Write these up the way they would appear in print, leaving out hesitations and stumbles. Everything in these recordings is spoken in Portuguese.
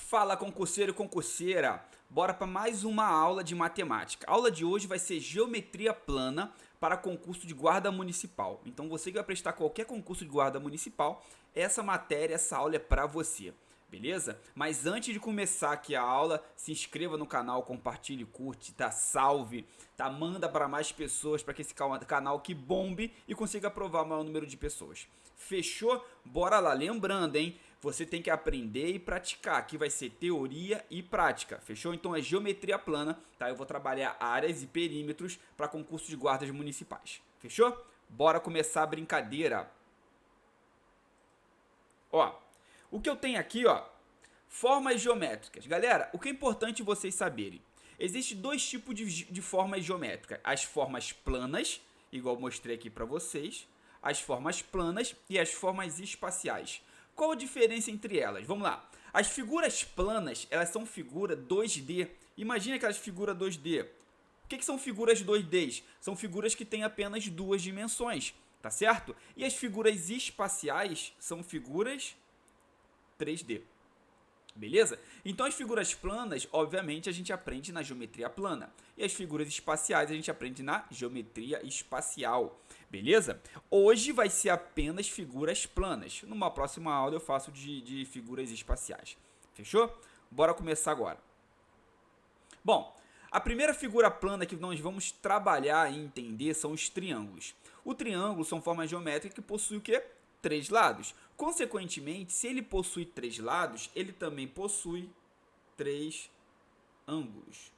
Fala concurseiro e concurseira, bora para mais uma aula de matemática. A aula de hoje vai ser geometria plana para concurso de guarda municipal. Então você que vai prestar qualquer concurso de guarda municipal, essa matéria, essa aula é para você. Beleza? Mas antes de começar aqui a aula, se inscreva no canal, compartilhe, curte, tá? Salve, tá? Manda para mais pessoas para que esse canal que bombe e consiga aprovar o maior número de pessoas. Fechou? Bora lá. Lembrando, hein? Você tem que aprender e praticar. Aqui vai ser teoria e prática. Fechou? Então é geometria plana, tá? Eu vou trabalhar áreas e perímetros para concurso de guardas municipais. Fechou? Bora começar a brincadeira. Ó, o que eu tenho aqui, ó, formas geométricas. Galera, o que é importante vocês saberem? Existem dois tipos de formas geométricas. As formas planas, igual eu mostrei aqui para vocês. As formas planas e as formas espaciais. Qual a diferença entre elas? Vamos lá. As figuras planas, elas são figura 2D. Imagina aquelas figuras 2D. O que são figuras 2D? São figuras que têm apenas duas dimensões, tá certo? E as figuras espaciais são figuras 3D. Beleza? Então as figuras planas, obviamente, a gente aprende na geometria plana. E as figuras espaciais a gente aprende na geometria espacial. Beleza? Hoje vai ser apenas figuras planas. Numa próxima aula eu faço de figuras espaciais. Fechou? Bora começar agora. Bom, a primeira figura plana que nós vamos trabalhar e entender são os triângulos. O triângulo são formas geométricas que possuem o quê? Três lados. Consequentemente, se ele possui três lados, ele também possui três ângulos.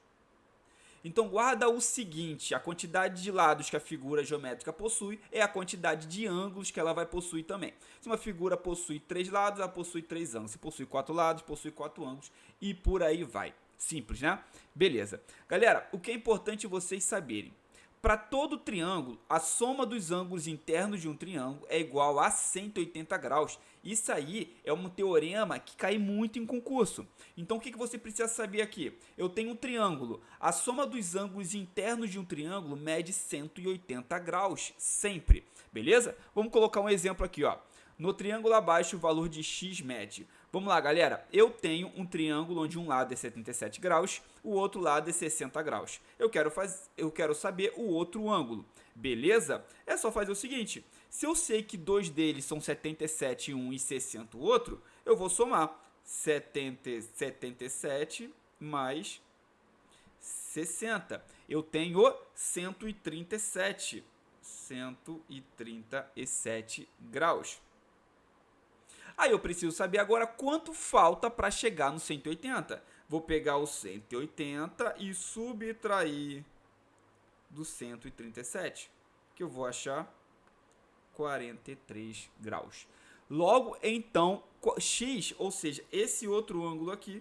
Então, guarda o seguinte, a quantidade de lados que a figura geométrica possui é a quantidade de ângulos que ela vai possuir também. Se uma figura possui três lados, ela possui três ângulos. Se possui quatro lados, possui quatro ângulos e por aí vai. Simples, né? Beleza. Galera, o que é importante vocês saberem? Para todo triângulo, a soma dos ângulos internos de um triângulo é igual a 180 graus. Isso aí é um teorema que cai muito em concurso. Então, o que você precisa saber aqui? Eu tenho um triângulo. A soma dos ângulos internos de um triângulo mede 180 graus, sempre. Beleza? Vamos colocar um exemplo aqui, ó. No triângulo abaixo, o valor de x mede. Vamos lá, galera. Eu tenho um triângulo onde um lado é 77 graus, o outro lado é 60 graus. Eu quero saber o outro ângulo. Beleza? É só fazer o seguinte. Se eu sei que dois deles são 77 um e 60 o outro, eu vou somar 77 mais 60. Eu tenho 137. 137 graus. Aí eu preciso saber agora quanto falta para chegar no 180. Vou pegar o 180 e subtrair do 137, que eu vou achar 43 graus. Logo, então, x, ou seja, esse outro ângulo aqui,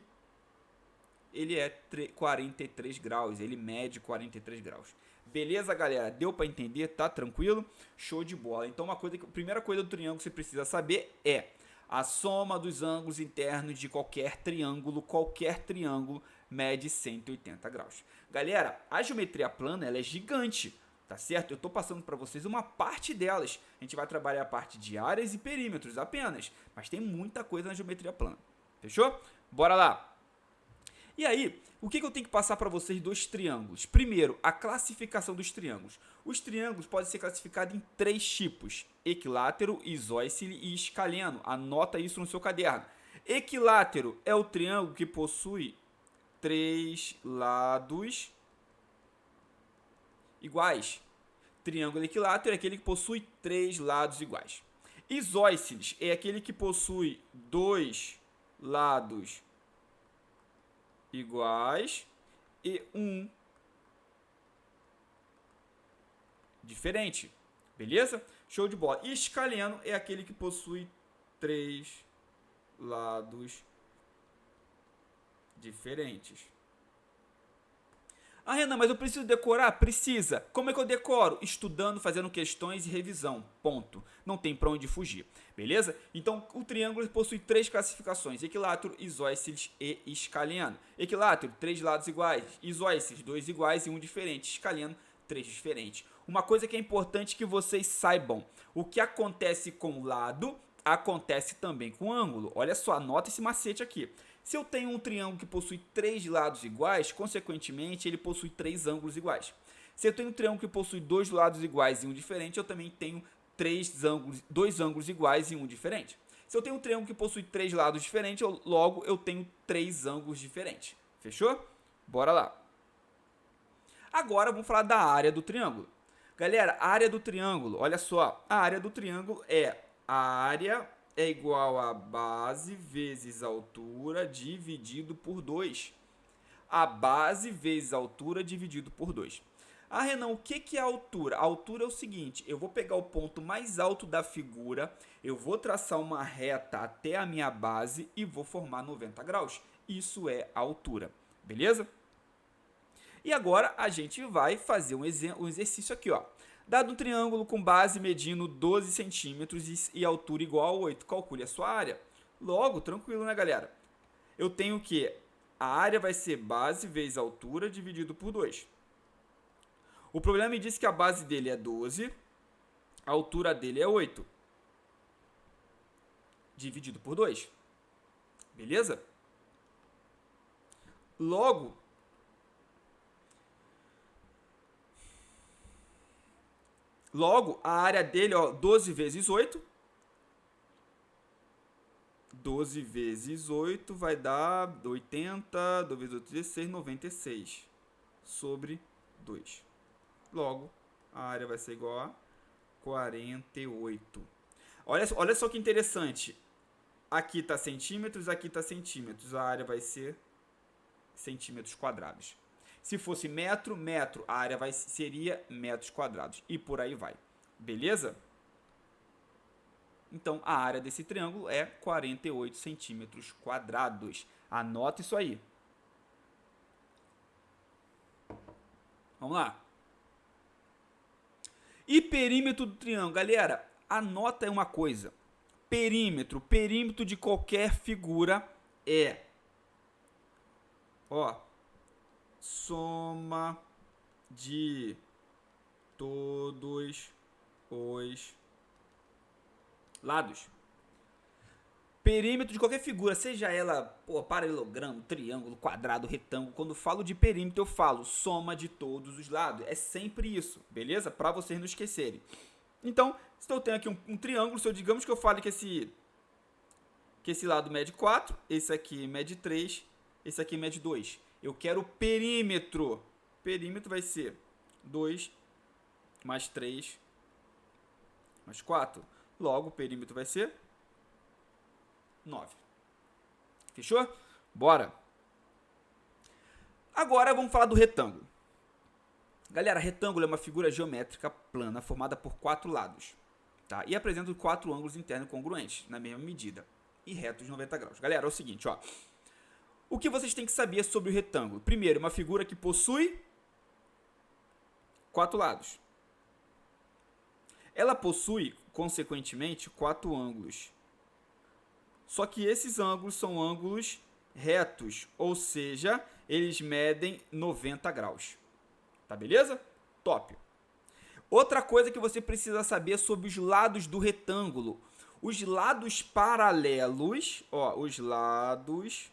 ele é 43 graus, ele mede 43 graus. Beleza, galera? Deu para entender? Tá tranquilo? Show de bola. Então, a primeira coisa do triângulo que você precisa saber é a soma dos ângulos internos de qualquer triângulo mede 180 graus. Galera, a geometria plana ela é gigante, tá certo? Eu estou passando para vocês uma parte delas. A gente vai trabalhar a parte de áreas e perímetros apenas, mas tem muita coisa na geometria plana. Fechou? Bora lá! E aí, o que eu tenho que passar para vocês dos triângulos? Primeiro, a classificação dos triângulos. Os triângulos podem ser classificados em três tipos: equilátero, isósceles e escaleno. Anota isso no seu caderno. Equilátero é o triângulo que possui três lados iguais. Triângulo equilátero é aquele que possui três lados iguais. Isósceles é aquele que possui dois lados iguais e um diferente. Beleza? Show de bola. E escaleno é aquele que possui três lados diferentes. Ah, Renan, mas eu preciso decorar? Precisa. Como é que eu decoro? Estudando, fazendo questões e revisão. Ponto. Não tem para onde fugir. Beleza? Então, o triângulo possui três classificações: equilátero, isósceles e escaleno. Equilátero, três lados iguais. Isósceles, dois iguais e um diferente. Escaleno, três diferentes. Uma coisa que é importante que vocês saibam: o que acontece com o lado, acontece também com o ângulo. Olha só, anota esse macete aqui. Se eu tenho um triângulo que possui 3 lados iguais, consequentemente, ele possui 3 ângulos iguais. Se eu tenho um triângulo que possui 2 lados iguais e um diferente, eu também tenho 2 ângulos iguais e um diferente. Se eu tenho um triângulo que possui 3 lados diferentes, logo eu tenho 3 ângulos diferentes. Fechou? Bora lá. Agora vamos falar da área do triângulo. Galera, a área do triângulo, olha só. A área do triângulo a área é igual a base vezes a altura dividido por 2. A base vezes a altura dividido por 2. Ah, Renan, o que é a altura? A altura é o seguinte, eu vou pegar o ponto mais alto da figura, eu vou traçar uma reta até a minha base e vou formar 90 graus. Isso é a altura, beleza? E agora a gente vai fazer um exercício aqui, ó. Dado um triângulo com base medindo 12 centímetros e altura igual a 8, calcule a sua área. Logo, tranquilo, né, galera? Eu tenho que a área vai ser base vezes altura dividido por 2. O problema me diz que a base dele é 12, a altura dele é 8. Dividido por 2. Beleza? Logo, a área dele, ó, 12 vezes 8. 12 vezes 8 vai dar 80, 2 vezes 8, 16, 96 sobre 2. Logo, a área vai ser igual a 48. Olha só que interessante. Aqui está centímetros, aqui está centímetros. A área vai ser centímetros quadrados. Se fosse metro, a área seria metros quadrados. E por aí vai. Beleza? Então, a área desse triângulo é 48 centímetros quadrados. Anota isso aí. Vamos lá. E perímetro do triângulo? Galera, anota uma coisa. Perímetro de qualquer figura é, ó, soma de todos os lados. Perímetro de qualquer figura, seja ela paralelogramo, triângulo, quadrado, retângulo. Quando falo de perímetro, eu falo soma de todos os lados. É sempre isso, beleza? Para vocês não esquecerem. Então, se eu tenho aqui um triângulo, se eu digamos que eu fale que esse lado mede 4, esse aqui mede 3, esse aqui mede 2. Eu quero o perímetro. Perímetro vai ser 2 mais 3 mais 4. Logo, o perímetro vai ser 9. Fechou? Bora! Agora vamos falar do retângulo. Galera, retângulo é uma figura geométrica plana formada por 4 lados, tá? E apresenta 4 ângulos internos congruentes, na mesma medida, e retos de 90 graus. Galera, é o seguinte, ó. O que vocês têm que saber sobre o retângulo? Primeiro, uma figura que possui 4 lados. Ela possui, consequentemente, 4 ângulos. Só que esses ângulos são ângulos retos, ou seja, eles medem 90 graus. Tá beleza? Top. Outra coisa que você precisa saber sobre os lados do retângulo. Os lados paralelos, ó, os lados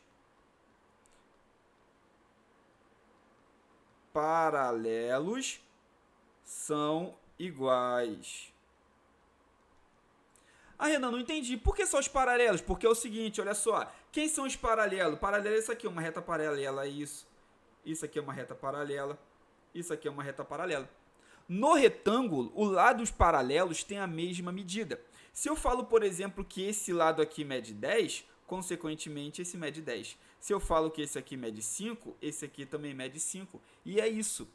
paralelos são iguais. Ah, Renan, não entendi. Por que só os paralelos? Porque é o seguinte, olha só. Quem são os paralelos? Paralelo é isso aqui, uma reta paralela a isso. Isso aqui é uma reta paralela. Isso aqui é uma reta paralela. No retângulo, os lados paralelos têm a mesma medida. Se eu falo, por exemplo, que esse lado aqui mede 10, consequentemente esse mede 10. Se eu falo que esse aqui mede 5, esse aqui também mede 5. E é isso.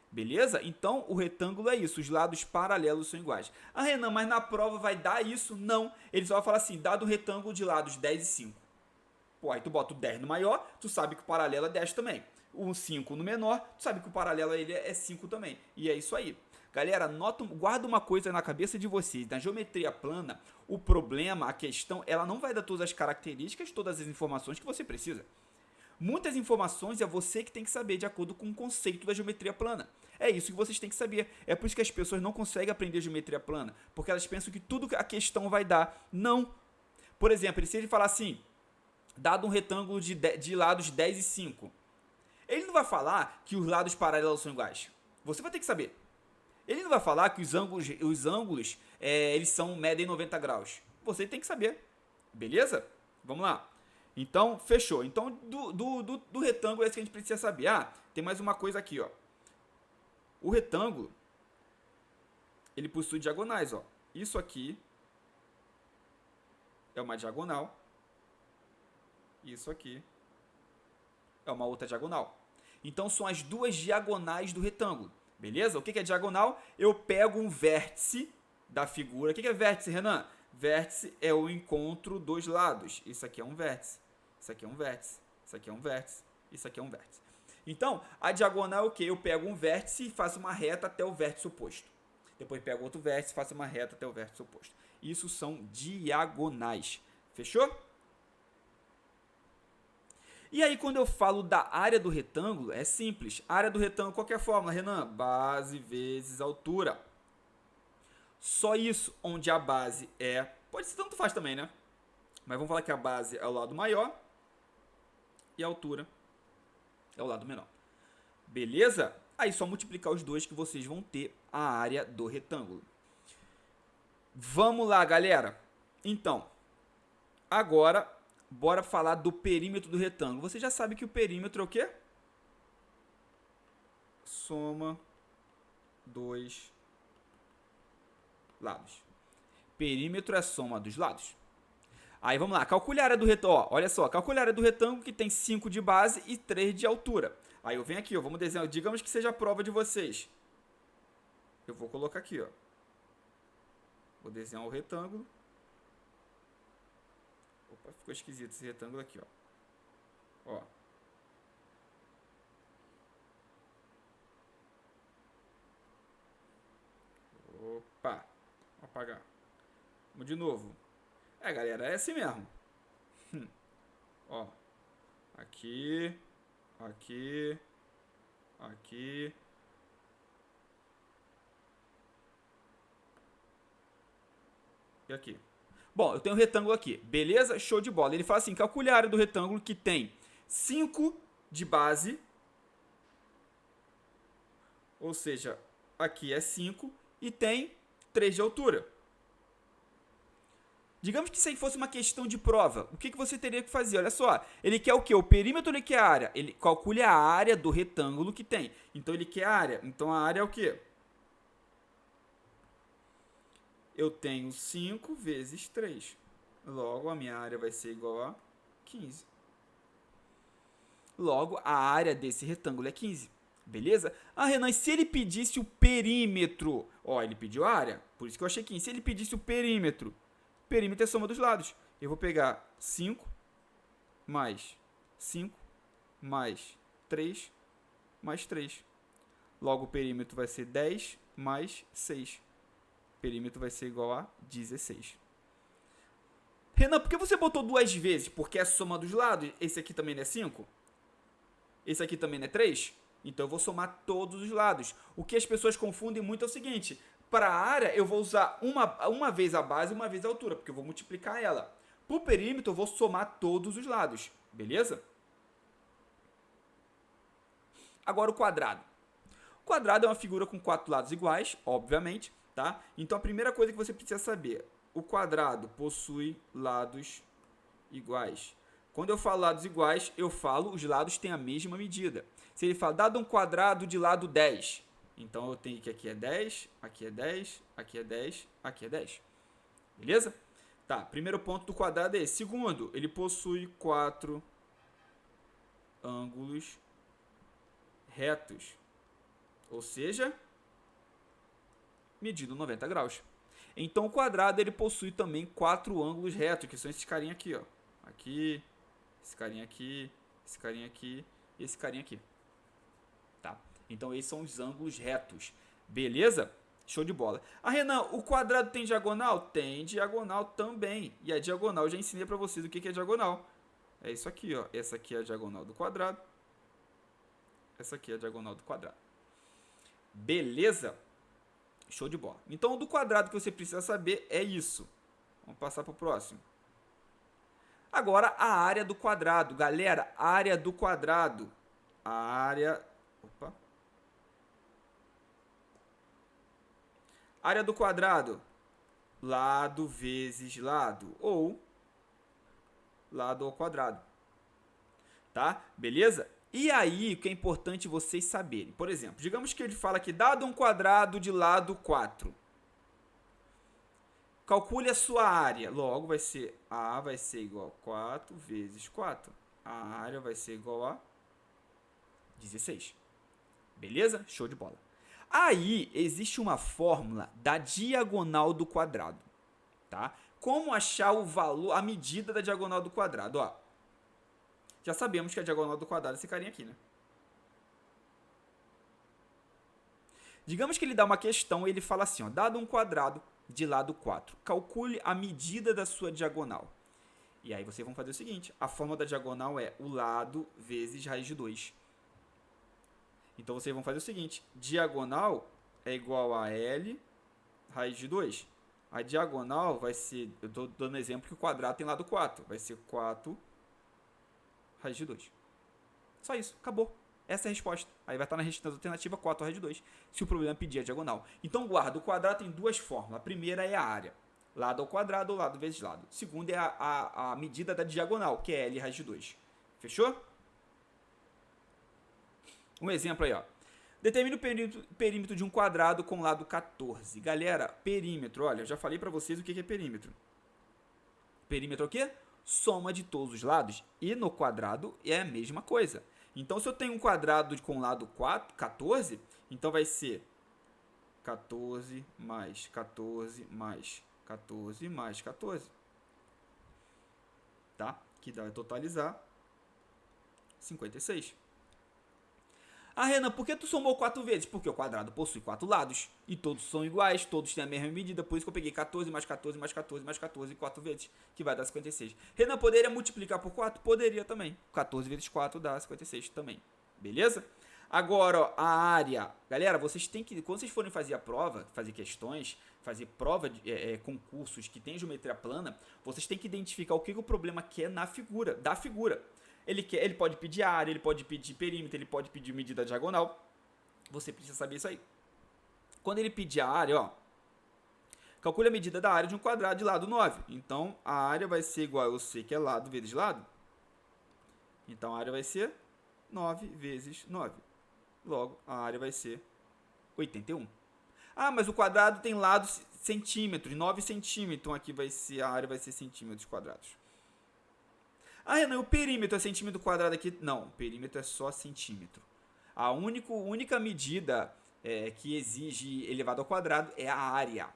Beleza? Então, o retângulo é isso. Os lados paralelos são iguais. Ah, Renan, mas na prova vai dar isso? Não. Ele só vai falar assim, dado o retângulo de lados 10 e 5. Pô, aí tu bota o 10 no maior, tu sabe que o paralelo é 10 também. O 5 no menor, tu sabe que o paralelo ele é 5 também. E é isso aí. Galera, guarda uma coisa na cabeça de vocês. Na geometria plana, o problema, a questão, ela não vai dar todas as características, todas as informações que você precisa. Muitas informações é você que tem que saber de acordo com o conceito da geometria plana. É isso que vocês têm que saber. É por isso que as pessoas não conseguem aprender geometria plana, porque elas pensam que tudo que a questão vai dar. Não. Por exemplo, se ele falar assim, dado um retângulo de lados 10 e 5. Ele não vai falar que os lados paralelos são iguais. Você vai ter que saber. Ele não vai falar que os ângulos eles medem 90 graus. Você tem que saber. Beleza? Vamos lá. Então, fechou. Então, do retângulo é isso que a gente precisa saber. Ah, tem mais uma coisa aqui, ó. O retângulo, ele possui diagonais, ó. Isso aqui é uma diagonal. Isso aqui é uma outra diagonal. Então, são as duas diagonais do retângulo. Beleza? O que é diagonal? Eu pego um vértice da figura. O que é vértice, Renan? Vértice é o encontro dos lados. Isso aqui é um vértice. Isso aqui é um vértice. Isso aqui é um vértice. Isso aqui é um vértice. Então, a diagonal é o quê? Eu pego um vértice e faço uma reta até o vértice oposto. Depois pego outro vértice e faço uma reta até o vértice oposto. Isso são diagonais. Fechou? E aí, quando eu falo da área do retângulo, é simples. A área do retângulo, qual que é a fórmula, Renan? Base vezes altura. Só isso, onde a base pode ser tanto faz também, né? Mas vamos falar que a base é o lado maior e a altura é o lado menor. Beleza? Aí só multiplicar os dois que vocês vão ter a área do retângulo. Vamos lá, galera. Então, agora, bora falar do perímetro do retângulo. Você já sabe que o perímetro é o quê? Soma dos lados. Perímetro é a soma dos lados. Aí vamos lá, calcule a área do retângulo. Ó, olha só, calcule a área do retângulo que tem 5 de base e 3 de altura. Aí eu venho aqui, ó, vamos desenhar, digamos que seja a prova de vocês. Eu vou colocar aqui, ó. Vou desenhar o retângulo. Opa, ficou esquisito esse retângulo aqui, ó. Ó. Opa, vou apagar. Vamos de novo. Galera, é assim mesmo. Ó, aqui, aqui, aqui. E aqui. Bom, eu tenho um retângulo aqui. Beleza? Show de bola. Ele fala assim, calcule a área do retângulo que tem 5 de base. Ou seja, aqui é 5 e tem 3 de altura. Digamos que isso aí fosse uma questão de prova. O que você teria que fazer? Olha só. Ele quer o quê? O perímetro, ele quer a área. Ele calcule a área do retângulo que tem. Então, ele quer a área. Então, a área é o quê? Eu tenho 5 vezes 3. Logo, a minha área vai ser igual a 15. Logo, a área desse retângulo é 15. Beleza? Ah, Renan, e se ele pedisse o perímetro? Ó, ele pediu a área. Por isso que eu achei 15. Se ele pedisse o perímetro é a soma dos lados. Eu vou pegar 5 mais 5 mais 3 mais 3. Logo, o perímetro vai ser 10 mais 6. O perímetro vai ser igual a 16. Renan, por que você botou duas vezes? Porque é a soma dos lados. Esse aqui também não é 5? Esse aqui também não é 3? Então, eu vou somar todos os lados. O que as pessoas confundem muito é o seguinte. Para a área, eu vou usar uma vez a base e uma vez a altura, porque eu vou multiplicar ela. Para o perímetro, eu vou somar todos os lados. Beleza? Agora, o quadrado. O quadrado é uma figura com 4 lados iguais, obviamente. Tá? Então, a primeira coisa que você precisa saber. O quadrado possui lados iguais. Quando eu falo lados iguais, eu falo os lados têm a mesma medida. Se ele fala, dado um quadrado de lado 10, então eu tenho que aqui é 10, aqui é 10, aqui é 10, aqui é 10. Beleza? Tá, primeiro ponto do quadrado é esse. Segundo, ele possui 4 ângulos retos. Ou seja, medido 90 graus. Então o quadrado ele possui também 4 ângulos retos, que são esses carinha aqui, ó. Aqui, esse carinha aqui, esse carinha aqui e esse carinha aqui. Tá? Então esses são os ângulos retos. Beleza? Show de bola. Ah, Renan, o quadrado tem diagonal? Tem diagonal também. E a diagonal, eu já ensinei para vocês o que é diagonal. É isso aqui, ó. Essa aqui é a diagonal do quadrado. Essa aqui é a diagonal do quadrado. Beleza? Show de bola. Então, o do quadrado que você precisa saber é isso. Vamos passar para o próximo. Agora, a área do quadrado. Galera, área do quadrado. A área... Opa. Área do quadrado. Lado vezes lado. Ou lado ao quadrado. Tá? Beleza? E aí, o que é importante vocês saberem? Por exemplo, digamos que ele fala que dado um quadrado de lado 4. Calcule a sua área. Logo, vai ser A vai ser igual a 4 vezes 4. A área vai ser igual a 16. Beleza? Show de bola. Aí, existe uma fórmula da diagonal do quadrado. Tá? Como achar o valor, a medida da diagonal do quadrado? Ó, já sabemos que a diagonal do quadrado é esse carinha aqui, né? Digamos que ele dá uma questão e ele fala assim, ó, dado um quadrado de lado 4, calcule a medida da sua diagonal. E aí vocês vão fazer o seguinte, a fórmula da diagonal é o lado vezes raiz de 2. Então vocês vão fazer o seguinte, diagonal é igual a L raiz de 2. A diagonal vai ser, eu estou dando exemplo que o quadrado tem lado 4, vai ser 4 raiz de 2. Só isso, acabou. Essa é a resposta. Aí vai estar na alternativa 4 raiz de 2, se o problema pedir a diagonal. Então guarda, o quadrado tem duas fórmulas. A primeira é a área, lado ao quadrado ou lado vezes lado. A segunda é a medida da diagonal, que é L raiz de 2. Fechou? Um exemplo aí, ó. Determine o perímetro de um quadrado com lado 14. Galera, perímetro, olha, eu já falei pra vocês o que é perímetro. Perímetro é o quê? Soma de todos os lados. E no quadrado é a mesma coisa. Então, se eu tenho um quadrado com lado 14, então vai ser 14 mais 14 mais 14 mais 14. Tá? Que vai totalizar 56. Ah, Renan, por que tu somou 4 vezes? Porque o quadrado possui 4 lados. E todos são iguais, todos têm a mesma medida. Por isso que eu peguei 14 mais 14 mais 14 mais 14 4 vezes, que vai dar 56. Renan, poderia multiplicar por 4? Poderia também. 14 vezes 4 dá 56 também. Beleza? Agora, ó, a área. Galera, vocês têm que, quando vocês forem fazer a prova, fazer questões, fazer prova de concursos que tem geometria plana, vocês têm que identificar o que o problema quer na figura, da figura. Ele pode pedir área, ele pode pedir perímetro, ele pode pedir medida diagonal. Você precisa saber isso aí. Quando ele pedir a área, ó, calcule a medida da área de um quadrado de lado 9. Então, a área vai ser igual, eu sei que é lado vezes lado. Então, a área vai ser 9 vezes 9. Logo, a área vai ser 81. Ah, mas o quadrado tem lado centímetros, 9 centímetros. Então, aqui vai ser, a área vai ser centímetros quadrados. Ah, Renan, o perímetro é centímetro quadrado aqui? Não, o perímetro é só centímetro. A única medida que exige elevado ao quadrado é a área.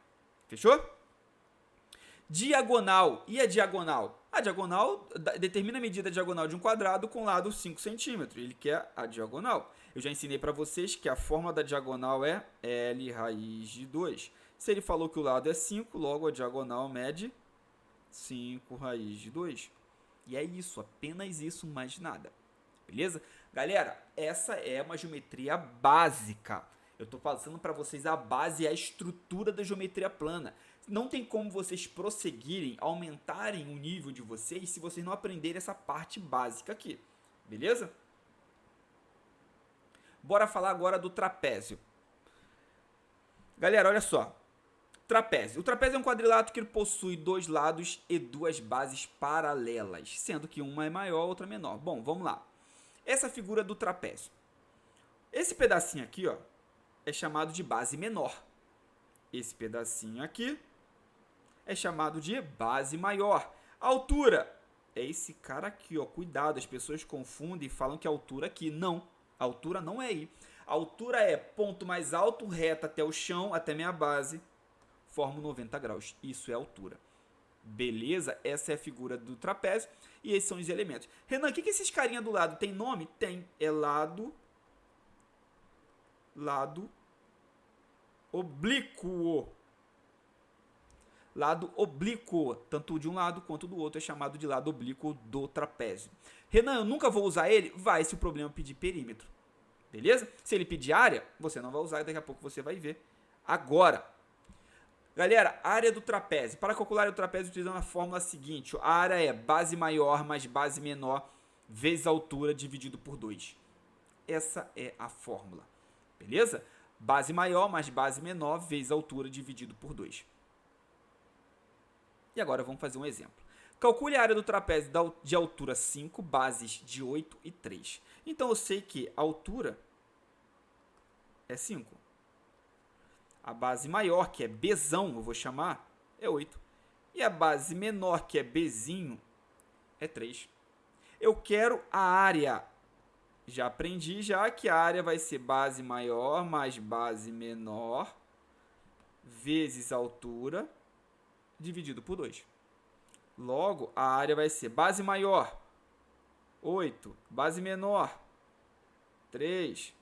Fechou? Diagonal. E a diagonal? A diagonal determina a medida diagonal de um quadrado com lado 5 centímetros. Ele quer a diagonal. Eu já ensinei para vocês que a forma da diagonal é L raiz de 2. Se ele falou que o lado é 5, logo a diagonal mede 5 raiz de 2. E é isso, apenas isso, mais nada. Beleza? Galera, essa é uma geometria básica. Eu estou passando para vocês a base e a estrutura da geometria plana. Não tem como vocês prosseguirem, aumentarem o nível de vocês se vocês não aprenderem essa parte básica aqui. Beleza? Bora falar agora do trapézio. Galera, olha só. Trapézio. O trapézio é um quadrilátero que possui dois lados e duas bases paralelas, sendo que uma é maior, outra menor. Bom, vamos lá. Essa figura do trapézio. Esse pedacinho aqui, ó, é chamado de base menor. Esse pedacinho aqui é chamado de base maior. A altura é esse cara aqui, ó. Cuidado, as pessoas confundem e falam que a altura aqui. Não, a altura não é aí. A altura é ponto mais alto, reto até o chão, até minha base. Forma 90 graus. Isso é altura. Beleza? Essa é a figura do trapézio. E esses são os elementos. Renan, o que esses carinha do lado tem nome? Tem. É lado oblíquo. Lado oblíquo. Tanto de um lado quanto do outro é chamado de lado oblíquo do trapézio. Renan, eu nunca vou usar ele? Vai, se o problema pedir perímetro. Beleza? Se ele pedir área, você não vai usar e daqui a pouco você vai ver. Agora, Galera, área do trapézio. Para calcular o trapézio utilizando a fórmula seguinte. A área é base maior mais base menor vezes altura dividido por 2. Essa é a fórmula. Beleza? Base maior mais base menor vezes altura dividido por 2. E agora vamos fazer um exemplo. Calcule a área do trapézio de altura 5, bases de 8 e 3. Então eu sei que a altura é 5. A base maior, que é Bzão, eu vou chamar, é 8. E a base menor, que é Bzinho, é 3. Eu quero a área. Já aprendi que a área vai ser base maior mais base menor vezes a altura dividido por 2. Logo, a área vai ser base maior, 8, base menor, 3,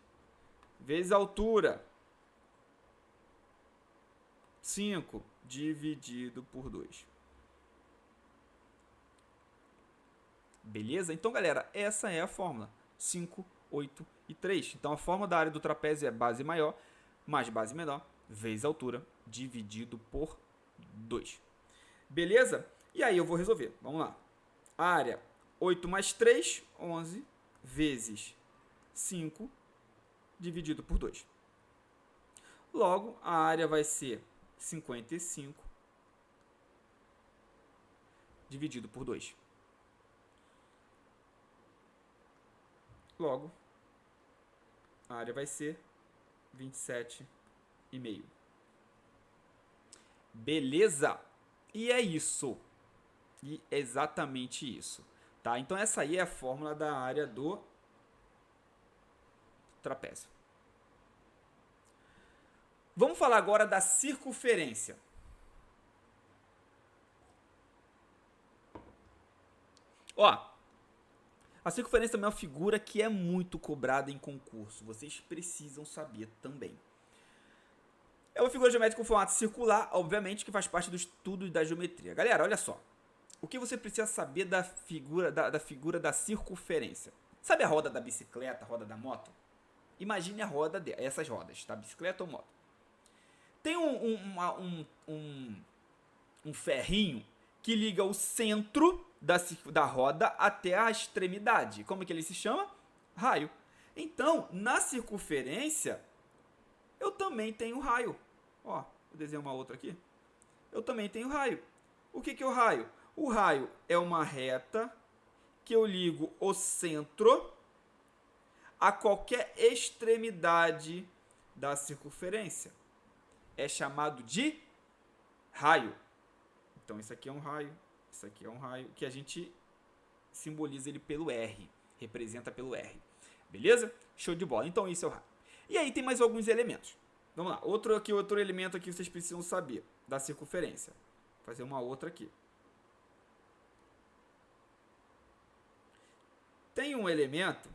vezes a altura, 5, dividido por 2. Beleza? Então, galera, essa é a fórmula. 5, 8 e 3. Então, a fórmula da área do trapézio é base maior mais base menor vezes a altura dividido por 2. Beleza? E aí eu vou resolver. Vamos lá. A área 8 mais 3, 11, vezes 5, dividido por 2. Logo, a área vai ser 55, dividido por 2. Logo, a área vai ser 27,5. Beleza? E é isso. E é exatamente isso. Tá? Então, essa aí é a fórmula da área do trapézio. Vamos falar agora da circunferência. Ó, a circunferência também é uma figura que é muito cobrada em concurso. Vocês precisam saber também. É uma figura geométrica com formato circular, obviamente, que faz parte do estudo da geometria. Galera, olha só. O que você precisa saber da figura da circunferência? Sabe a roda da bicicleta, a roda da moto? Imagine a roda essas rodas, tá? Bicicleta ou moto. Tem um ferrinho que liga o centro da roda até a extremidade. Como que ele se chama? Raio. Então, na circunferência, eu também tenho raio. Ó, vou desenhar uma outra aqui. Eu também tenho raio. O que é o raio? O raio é uma reta que eu ligo o centro a qualquer extremidade da circunferência. É chamado de raio. Então, isso aqui é um raio. Isso aqui é um raio que a gente simboliza ele pelo R. Representa pelo R. Beleza? Show de bola. Então, isso é o raio. E aí tem mais alguns elementos. Vamos lá. Outro elemento aqui que vocês precisam saber da circunferência. Vou fazer uma outra aqui. Tem um elemento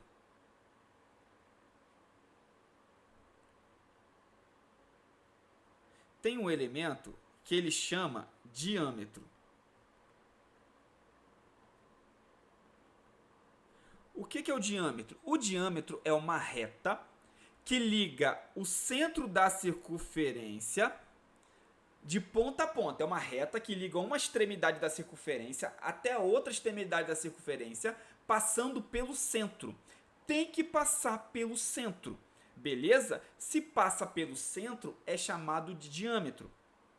que ele chama diâmetro. O que é o diâmetro? O diâmetro é uma reta que liga o centro da circunferência de ponta a ponta. É uma reta que liga uma extremidade da circunferência até a outra extremidade da circunferência, passando pelo centro. Tem que passar pelo centro. Beleza? Se passa pelo centro, é chamado de diâmetro.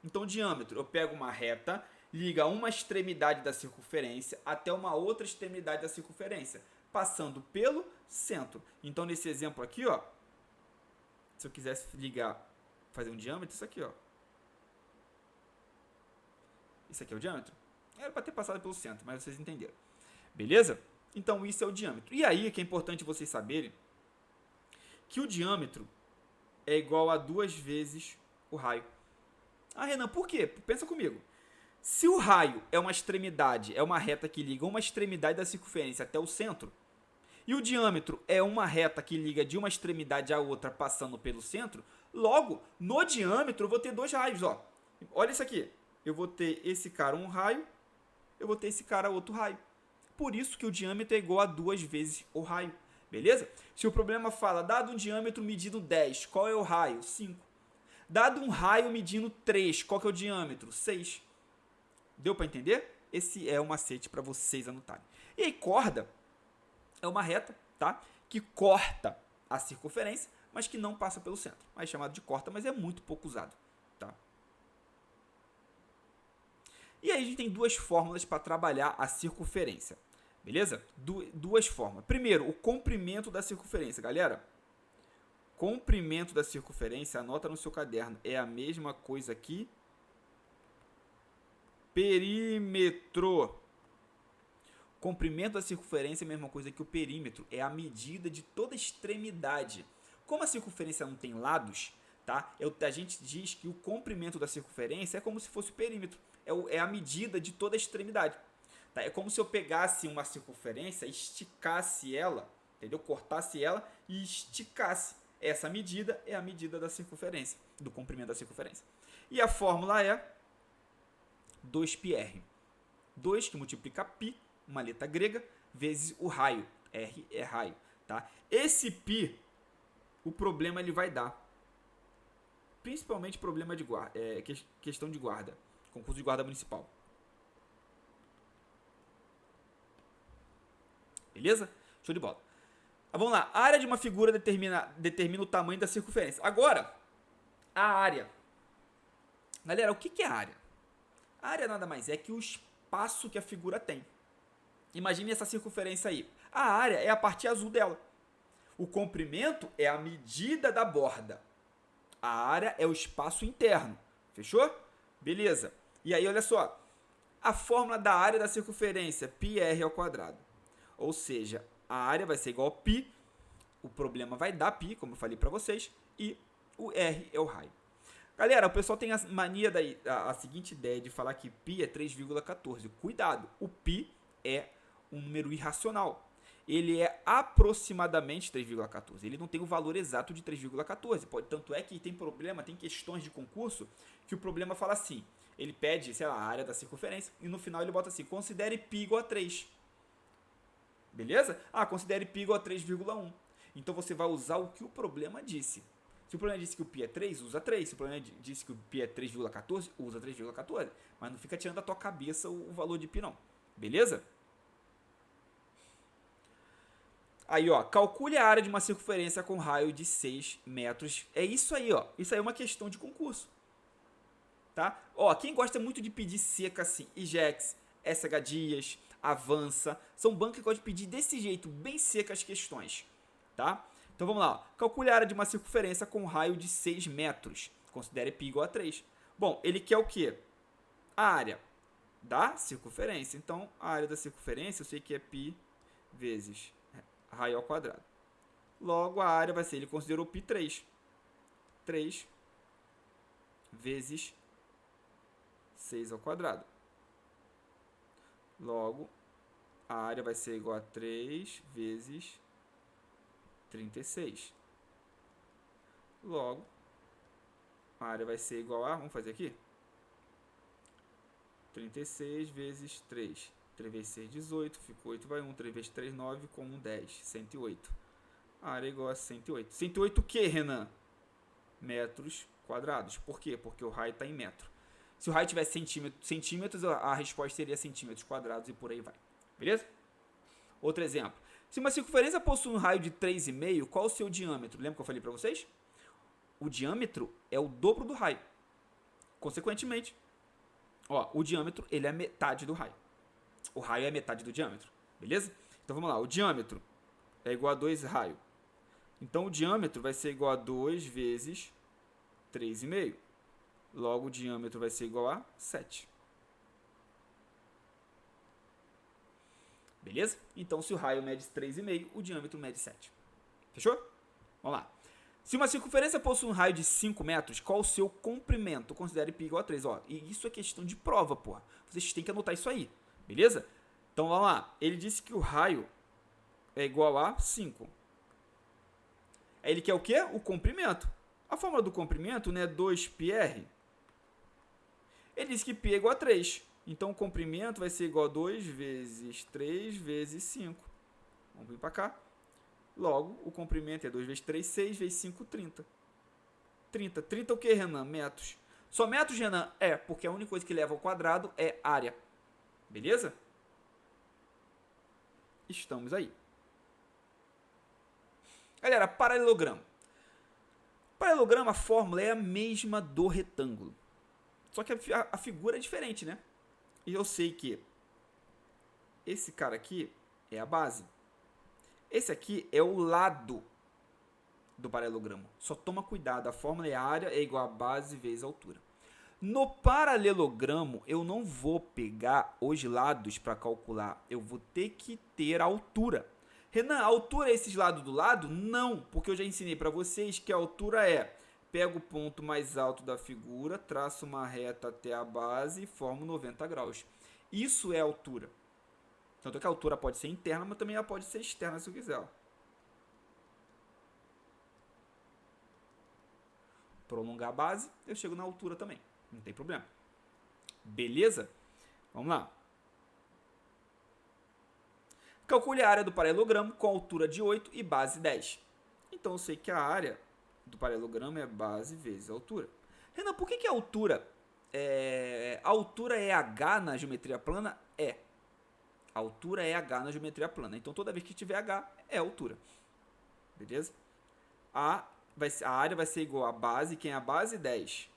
Então, diâmetro, eu pego uma reta, liga uma extremidade da circunferência até uma outra extremidade da circunferência, passando pelo centro. Então, nesse exemplo aqui, ó, se eu quisesse fazer um diâmetro, isso aqui, ó. Isso aqui é o diâmetro? Era para ter passado pelo centro, mas vocês entenderam. Beleza? Então, isso é o diâmetro. E aí, que é importante vocês saberem que o diâmetro é igual a 2 vezes o raio. Ah, Renan, por quê? Pensa comigo. Se o raio é uma extremidade, é uma reta que liga uma extremidade da circunferência até o centro, e o diâmetro é uma reta que liga de uma extremidade à outra passando pelo centro, logo, no diâmetro eu vou ter 2 raios, ó. Olha isso aqui. Eu vou ter esse cara um raio, eu vou ter esse cara outro raio. Por isso que o diâmetro é igual a 2 vezes o raio. Beleza? Se o problema fala, dado um diâmetro medido 10, qual é o raio? 5. Dado um raio medindo 3, qual que é o diâmetro? 6. Deu para entender? Esse é o macete para vocês anotarem. E aí, corda é uma reta, tá? Que corta a circunferência, mas que não passa pelo centro. É chamado de corta, mas é muito pouco usado, tá? E aí a gente tem duas fórmulas para trabalhar a circunferência, beleza? Duas formas. Primeiro, o comprimento da circunferência, galera. Comprimento da circunferência, anota no seu caderno, é a mesma coisa aqui. Perímetro. Comprimento da circunferência é a mesma coisa que o perímetro, é a medida de toda extremidade. Como a circunferência não tem lados, tá? A gente diz que o comprimento da circunferência é como se fosse o perímetro, é a medida de toda extremidade. Tá? É como se eu pegasse uma circunferência, esticasse ela, entendeu? Cortasse ela e esticasse. Essa medida é a medida da circunferência, do comprimento da circunferência. E a fórmula é 2πr. 2 que multiplica π, uma letra grega, vezes o raio. R é raio. Tá? Esse π, o problema ele vai dar. Principalmente problema de guarda, questão de guarda. Concurso de guarda municipal. Beleza? Show de bola. Vamos lá. A área de uma figura determina o tamanho da circunferência. Agora, a área. Galera, o que é a área? A área nada mais é que o espaço que a figura tem. Imagine essa circunferência aí. A área é a parte azul dela. O comprimento é a medida da borda. A área é o espaço interno. Fechou? Beleza. E aí, olha só. A fórmula da área da circunferência, πr ao quadrado. Ou seja, a área vai ser igual a π. O problema vai dar π, como eu falei para vocês. E o r é o raio. Galera, o pessoal tem a mania, a seguinte ideia de falar que π é 3,14. Cuidado, o π é um número irracional. Ele é aproximadamente 3,14. Ele não tem o valor exato de 3,14. Tanto é que tem problema, tem questões de concurso que o problema fala assim. Ele pede, sei lá, a área da circunferência e no final ele bota assim, considere π igual a 3. Beleza? Considere π igual a 3,1. Então você vai usar o que o problema disse. Se o problema disse que o π é 3, usa 3. Se o problema disse que o π é 3,14, usa 3,14. Mas não fica tirando da tua cabeça o valor de π não. Beleza? Aí, ó, calcule a área de uma circunferência com raio de 6 metros. É isso aí, ó. Isso aí é uma questão de concurso. Tá? Ó, quem gosta muito de pedir seca assim, IGEX, SH Dias, Avança, são bancos que gostam de pedir desse jeito, bem secas as questões. Tá? Então vamos lá. Ó. Calcule a área de uma circunferência com raio de 6 metros. Considere π igual a 3. Bom, ele quer o quê? A área da circunferência. Então, a área da circunferência, eu sei que é π vezes raio ao quadrado. Logo, a área vai ser, ele considerou π 3. 3 vezes 6 ao quadrado. Logo, a área vai ser igual a 3 vezes 36. Logo, a área vai ser igual a, vamos fazer aqui, 36 vezes 3. 3 vezes 6, 18, ficou 8 vai 1, 3 vezes 3, 9, com 1, 10, 108. A área é igual a 108. 108 o que, Renan? Metros quadrados. Por quê? Porque o raio está em metro. Se o raio tivesse centímetros, a resposta seria centímetros quadrados e por aí vai. Beleza? Outro exemplo. Se uma circunferência possui um raio de 3,5, qual o seu diâmetro? Lembra que eu falei para vocês? O diâmetro é o dobro do raio. Consequentemente, ó, o diâmetro ele é metade do raio. O raio é metade do diâmetro, beleza? Então vamos lá, o diâmetro é igual a 2 raio. Então o diâmetro vai ser igual a 2 vezes 3,5. Logo o diâmetro vai ser igual a 7. Beleza? Então se o raio mede 3,5, o diâmetro mede 7. Fechou? Vamos lá. Se uma circunferência possui um raio de 5 metros, qual o seu comprimento? Considere π igual a 3. Ó, e isso é questão de prova, porra. Vocês têm que anotar isso aí. Beleza? Então vamos lá. Ele disse que o raio é igual a 5. Aí ele quer o quê? O comprimento. A fórmula do comprimento, né, 2πr. Ele disse que π é igual a 3. Então o comprimento vai ser igual a 2 vezes 3 vezes 5. Vamos vir para cá. Logo, o comprimento é 2 vezes 3, 6 vezes 5, 30. 30. 30 o que, Renan? Metros. Só metros, Renan? É, porque a única coisa que leva ao quadrado é área. Beleza? Estamos aí. Galera, paralelogramo. Paralelogramo, a fórmula é a mesma do retângulo. Só que a figura é diferente, né? E eu sei que esse cara aqui é a base. Esse aqui é o lado do paralelogramo. Só toma cuidado, a fórmula é a área é igual a base vezes a altura. No paralelogramo, eu não vou pegar os lados para calcular. Eu vou ter que ter a altura. Renan, a altura é esses lados do lado? Não, porque eu já ensinei para vocês que a altura é... Pego o ponto mais alto da figura, traço uma reta até a base e formo 90 graus. Isso é a altura. Tanto que a altura pode ser interna, mas também ela pode ser externa se eu quiser. Ó. Prolongar a base, eu chego na altura também. Não tem problema. Beleza? Vamos lá. Calcule a área do paralelogramo com altura de 8 e base 10. Então eu sei que a área do paralelogramo é base vezes a altura. Renan, por que a altura a altura é H na geometria plana? É. A altura é H na geometria plana. Então toda vez que tiver H é altura. Beleza? A área vai ser igual a base. Quem é a base? 10.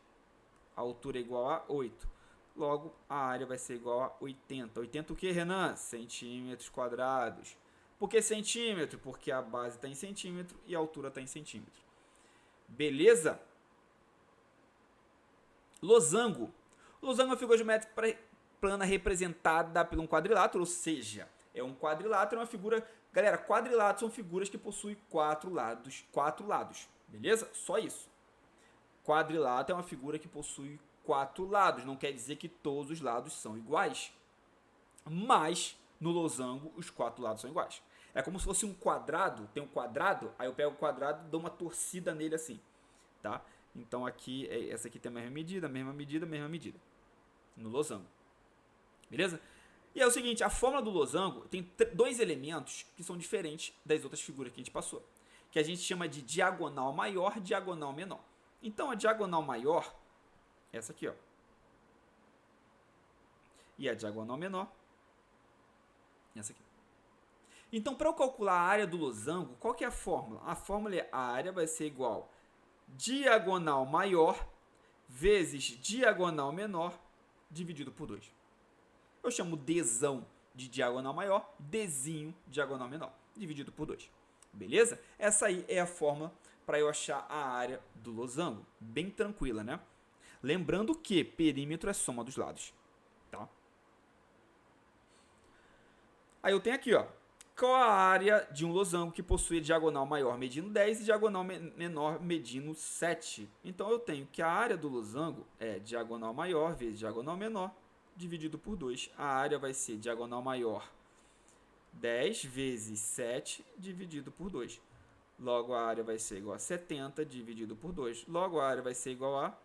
A altura é igual a 8. Logo, a área vai ser igual a 80. 80 o que, Renan? Centímetros quadrados. Por que centímetro? Porque a base está em centímetro e a altura está em centímetro. Beleza? Losango. Losango é uma figura geométrica plana representada por um quadrilátero, ou seja, é um quadrilátero, é uma figura... Galera, quadriláteros são figuras que possuem quatro lados. Beleza? Só isso. Quadrilátero é uma figura que possui 4 lados. Não quer dizer que todos os lados são iguais. Mas, no losango, os 4 lados são iguais. É como se fosse um quadrado. Tem um quadrado, aí eu pego o quadrado e dou uma torcida nele assim. Tá? Então, aqui, essa aqui tem a mesma medida. No losango. Beleza? E é o seguinte, a fórmula do losango tem 2 elementos que são diferentes das outras figuras que a gente passou. Que a gente chama de diagonal maior e diagonal menor. Então, a diagonal maior, essa aqui, ó. E a diagonal menor, essa aqui. Então, para eu calcular a área do losango, qual que é a fórmula? A fórmula é a área vai ser igual diagonal maior vezes diagonal menor dividido por 2. Eu chamo Dzão de diagonal maior, Dzinho diagonal menor, dividido por 2. Beleza? Essa aí é a fórmula para eu achar a área do losango. Bem tranquila, né? Lembrando que perímetro é soma dos lados. Tá? Aí eu tenho aqui, ó. Qual a área de um losango que possui diagonal maior medindo 10 e diagonal menor medindo 7? Então eu tenho que a área do losango é diagonal maior vezes diagonal menor dividido por 2. A área vai ser diagonal maior 10 vezes 7 dividido por 2. Logo, a área vai ser igual a 70 dividido por 2. Logo, a área vai ser igual a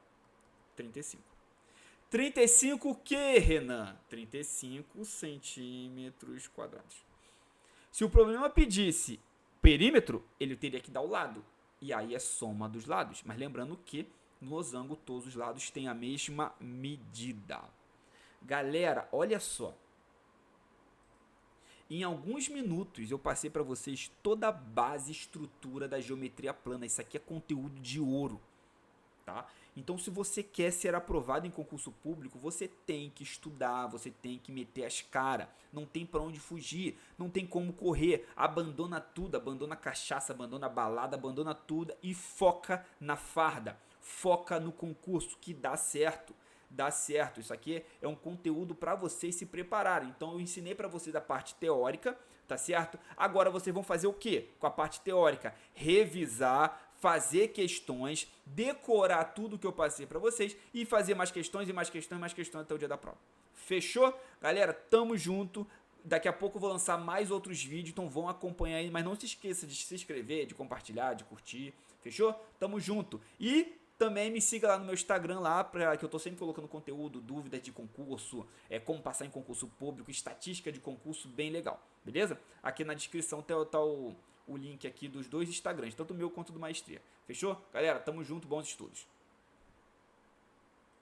35. 35 o que, Renan? 35 centímetros quadrados. Se o problema pedisse perímetro, ele teria que dar o lado. E aí é soma dos lados. Mas lembrando que no losango todos os lados têm a mesma medida. Galera, olha só. Em alguns minutos eu passei para vocês toda a base e estrutura da geometria plana. Isso aqui é conteúdo de ouro, tá? Então, se você quer ser aprovado em concurso público, você tem que estudar, você tem que meter as caras. Não tem para onde fugir, não tem como correr. Abandona tudo, abandona a cachaça, abandona a balada, abandona tudo e foca na farda. Foca no concurso que dá certo. Dá certo, isso aqui é um conteúdo para vocês se prepararem. Então eu ensinei para vocês a parte teórica, tá certo? Agora vocês vão fazer o que com a parte teórica? Revisar, fazer questões, decorar tudo que eu passei para vocês e fazer mais questões e mais questões, mais questões até o dia da prova. Fechou? Galera, tamo junto. Daqui a pouco eu vou lançar mais outros vídeos, então vão acompanhar aí, mas não se esqueça de se inscrever, de compartilhar, de curtir. Fechou? Tamo junto. E Também me siga lá no meu Instagram lá, que eu tô sempre colocando conteúdo, dúvidas de concurso, como passar em concurso público, estatística de concurso, bem legal, beleza? Aqui na descrição tá o link aqui dos dois Instagrams, tanto o meu quanto do Maestria. Fechou? Galera, tamo junto, bons estudos.